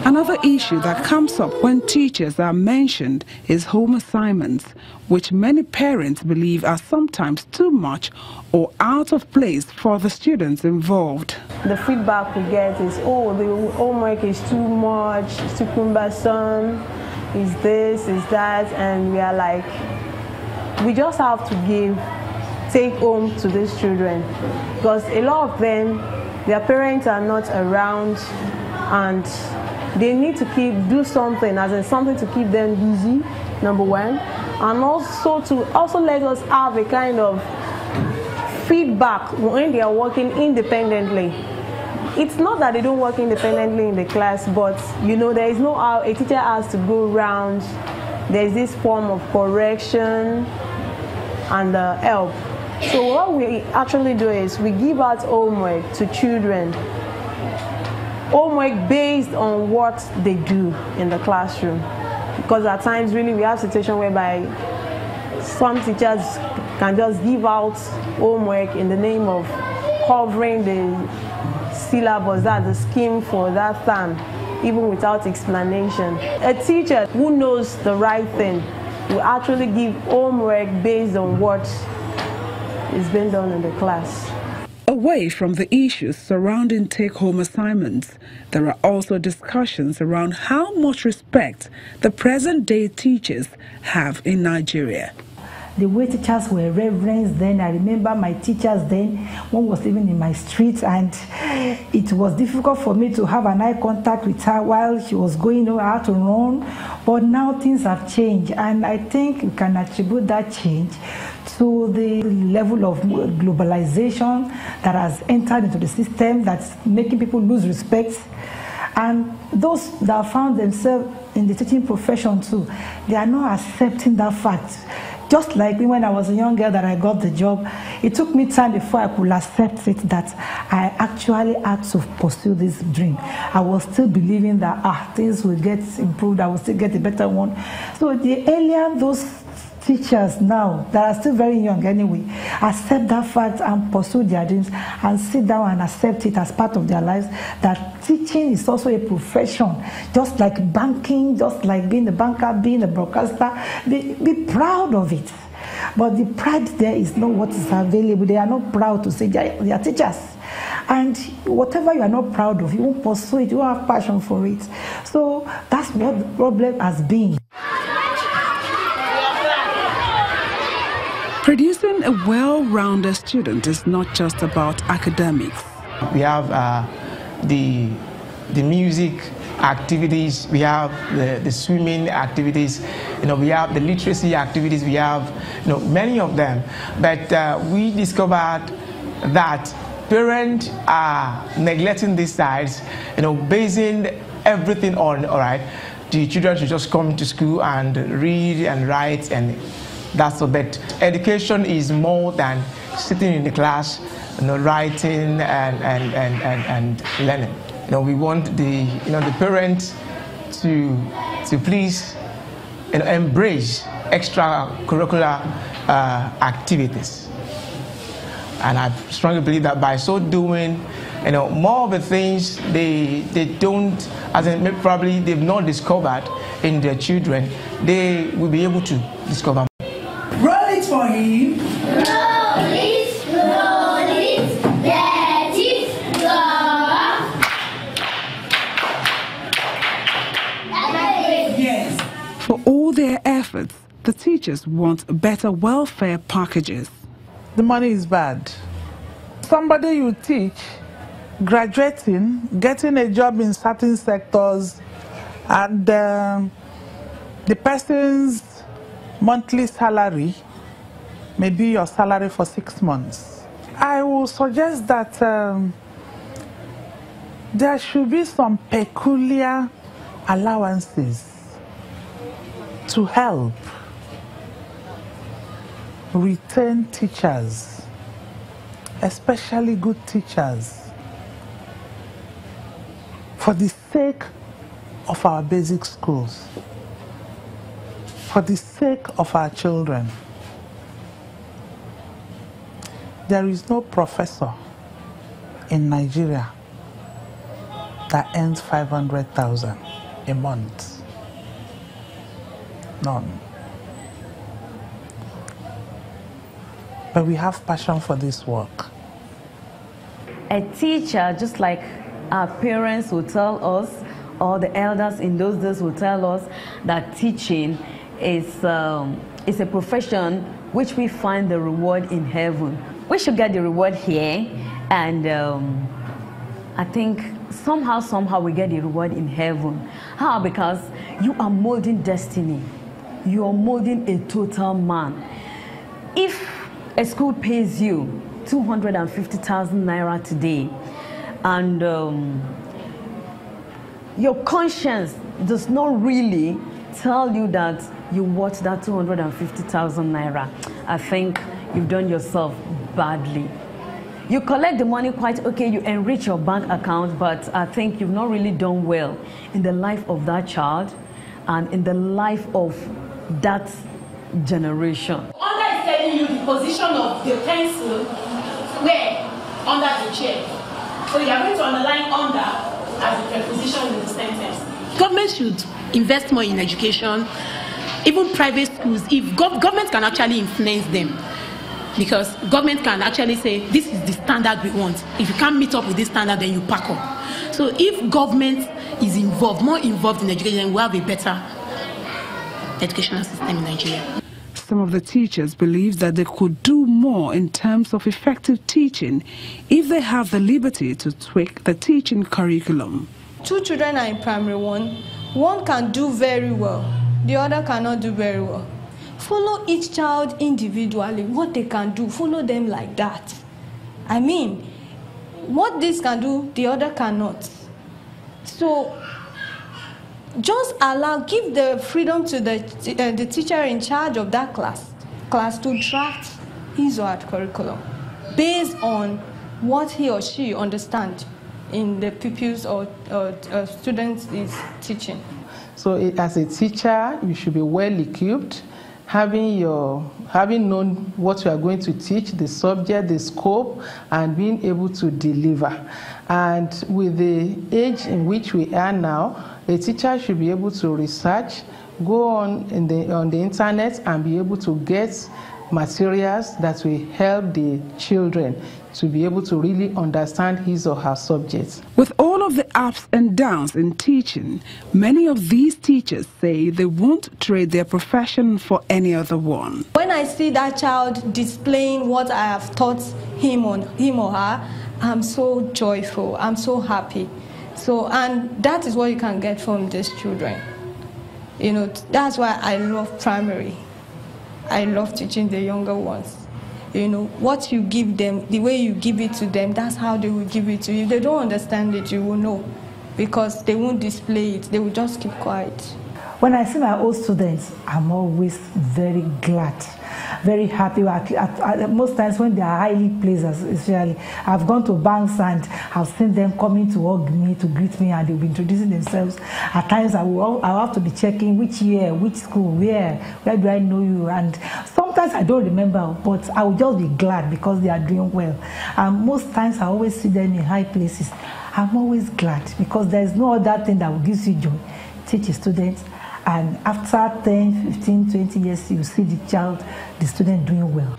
Another issue that comes up when teachers are mentioned is home assignments, which many parents believe are sometimes too much or out of place for the students involved. The feedback we get is, oh, the homework is too much, it's too cumbersome, is this, is that, and we are like, we just have to take home to these children, because a lot of them, their parents are not around, and they need to do something, as in something to keep them busy, number one, and also to let us have a kind of feedback when they are working independently. It's not that they don't work independently in the class, but you know, there is no how a teacher has to go around. There's this form of correction and help. So what we actually do is we give out homework to children, homework based on what they do in the classroom. Because at times really we have situations whereby some teachers can just give out homework in the name of covering the syllabus, that's the scheme for that term, even without explanation. A teacher who knows the right thing will actually give homework based on what is being done in the class. Away from the issues surrounding take-home assignments, there are also discussions around how much respect the present-day teachers have in Nigeria. The way teachers were reverenced then, I remember my teachers then, one was living in my street, and it was difficult for me to have an eye contact with her while she was going out to run. But now things have changed, and I think we can attribute that change to the level of globalization that has entered into the system, that's making people lose respect. And those that found themselves in the teaching profession too, they are not accepting that fact. Just like me when I was a young girl that I got the job, it took me time before I could accept it that I actually had to pursue this dream. I was still believing that things will get improved, I will still get a better one. So the earlier those teachers now, that are still very young anyway, accept that fact and pursue their dreams and sit down and accept it as part of their lives, that teaching is also a profession, just like banking, just like being a banker, being a broadcaster. Be proud of it. But the pride there is not what is available. They are not proud to say they are teachers. And whatever you are not proud of, you won't pursue it, you won't have passion for it. So that's what the problem has been. Producing a well-rounded student is not just about academics. We have the music activities, we have the swimming activities, we have the literacy activities, we have many of them. But we discovered that parents are neglecting these sides, basing everything on, all right, the children should just come to school and read and write, and that's all. But education is more than sitting in the class, writing and learning. We want the parents to please embrace extracurricular activities. And I strongly believe that by so doing, more of the things they don't, as in probably they've not discovered in their children, they will be able to discover. Roll it for him. Roll it, let it go. Yes. For all their efforts, the teachers want better welfare packages. The money is bad. Somebody you teach, graduating, getting a job in certain sectors, and the person's monthly salary may be your salary for 6 months. I will suggest that there should be some peculiar allowances to help retain teachers, especially good teachers, for the sake of our basic schools, for the sake of our children. There is no professor in Nigeria that earns 500,000 a month? None. But we have passion for this work. A teacher, just like our parents will tell us, or the elders in those days will tell us, that teaching is a profession which we find the reward in heaven. We should get the reward here, and I think somehow we get the reward in heaven. How? Because you are molding destiny. You are molding a total man. If a school pays you 250,000 naira today, and your conscience does not really tell you that you worth that 250,000 naira, I think you've done yourself badly. You collect the money quite okay, you enrich your bank account, but I think you've not really done well in the life of that child and in the life of that generation. Under is telling you the position of the pencil where under the chair. So you are going to underline under as a preposition in the sentence. Government should invest more in education, even private schools, if government can actually influence them. Because government can actually say, this is the standard we want. If you can't meet up with this standard, then you pack up. So if government is involved, more involved in education, we'll have a better educational system in Nigeria. Some of the teachers believe that they could do more in terms of effective teaching if they have the liberty to tweak the teaching curriculum. 2 children are in primary 1. One can do very well, the other cannot do very well. Follow each child individually, what they can do, follow them like that. I mean, what this can do, the other cannot. So, just give the freedom to the teacher in charge of that class to draft his or her curriculum based on what he or she understands in the pupils or students is teaching. So as a teacher, you should be well equipped, having known what you are going to teach, the subject, the scope, and being able to deliver. And with the age in which we are now, a teacher should be able to research, go on the internet, and be able to get materials that will help the children to be able to really understand his or her subjects. With all of the ups and downs in teaching, many of these teachers say they won't trade their profession for any other one. When I see that child displaying what I have taught him or her, I'm so joyful, I'm so happy. So, and that is what you can get from these children. You know, that's why I love primary. I love teaching the younger ones. You know, what you give them, the way you give it to them, that's how they will give it to you. If they don't understand it, you will know, because they won't display it. They will just keep quiet. When I see my old students, I'm always very glad, very happy. Most times when they are highly placed, especially, I've gone to banks and I've seen them coming to hug me, to greet me, and they'll be introducing themselves. At times I'll have to be checking which year, which school, where do I know you? And sometimes I don't remember, but I will just be glad because they are doing well. And most times I always see them in high places. I'm always glad because there's no other thing that will give you joy. Teach a student, and after 10, 15, 20 years, you see the student doing well.